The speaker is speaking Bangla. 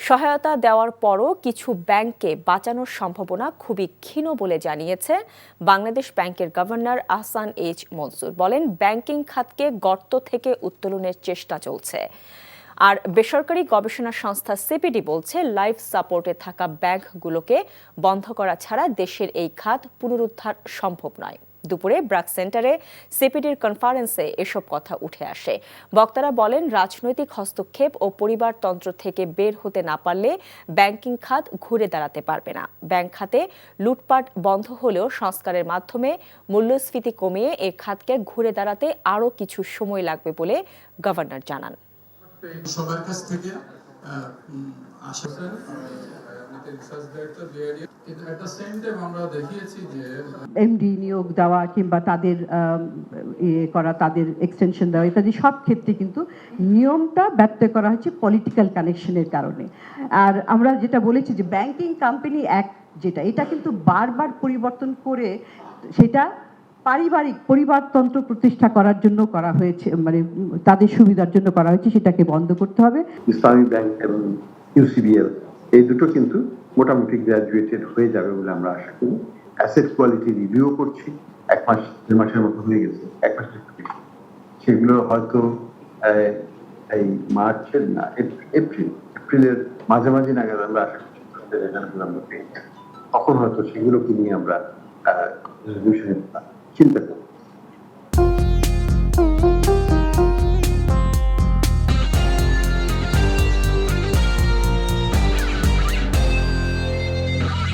সহায়তা দেওয়ার পরও কিছু ব্যাংককে বাঁচানোর সম্ভাবনা খুবই ক্ষীণ বলে জানিয়েছে বাংলাদেশ ব্যাংকের গভর্নর আহসান এইচ মনসুর। বলেন, ব্যাংকিং খাতকে গর্ত থেকে উত্তোলনের চেষ্টা চলছে। আর বেসরকারি গবেষণা সংস্থা সিপিডি বলছে, লাইফ সাপোর্টে থাকা ব্যাংকগুলোকে বন্ধ করা ছাড়া দেশের এই খাত পুনরুদ্ধার সম্ভব নয়। দুপুরে ব্র্যাক সেন্টারে সিপিডির কনফারেন্সে এসব কথা উঠে আসে। বক্তারা বলেন, রাজনৈতিক হস্তক্ষেপ ও পরিবারতন্ত্র থেকে বের হতে না পারলে ব্যাংকিং খাত ঘুরে দাঁড়াতে পারবে না। ব্যাংক খাতে লুটপাট বন্ধ হলেও সংস্কারের মাধ্যমে মূল্যস্ফীতি কমিয়ে এই খাতকে ঘুরে দাঁড়াতে আরও কিছু সময় লাগবে বলে গভর্নর জানান। সবার কাছ থেকে এমডি নিয়োগ দেওয়া কিংবা তাদের তাদের এক্সটেনশন দেওয়া ইত্যাদি সব ক্ষেত্রে কিন্তু নিয়মটা ব্যত্যয় করা হচ্ছে পলিটিক্যাল কানেকশনের কারণে। আর আমরা যেটা বলেছি যে ব্যাংকিং কোম্পানি অ্যাক্ট যেটা, এটা কিন্তু বারবার পরিবর্তন করে সেটা পারিবারিক পরিবারতন্ত্র প্রতিষ্ঠা করার জন্য করা হয়েছে, মানে তাদের সুবিধার জন্য করা হয়েছে, সেটাকে বন্ধ করতে হবে। ইসলামী ব্যাংক এবং ইউসিবিএল এই দুটো কিন্তু মোটামুটি গ্র্যাজুয়েটেড হয়ে যাবে বলে আমরা আশা করি। অ্যাসেট কোয়ালিটি রিভিউ করছি, 1 মাস 2 মাসের মতো হয়ে গেছে, 1 মাসের সেগুলো হয়তো এই মার্চের না এপ্রিলের মাঝামাঝি নাগাদ আমরা আশা করছি আমরা পেয়ে যাবো। তখন হয়তো সেগুলোকে নিয়ে আমরা চিন্তা করব।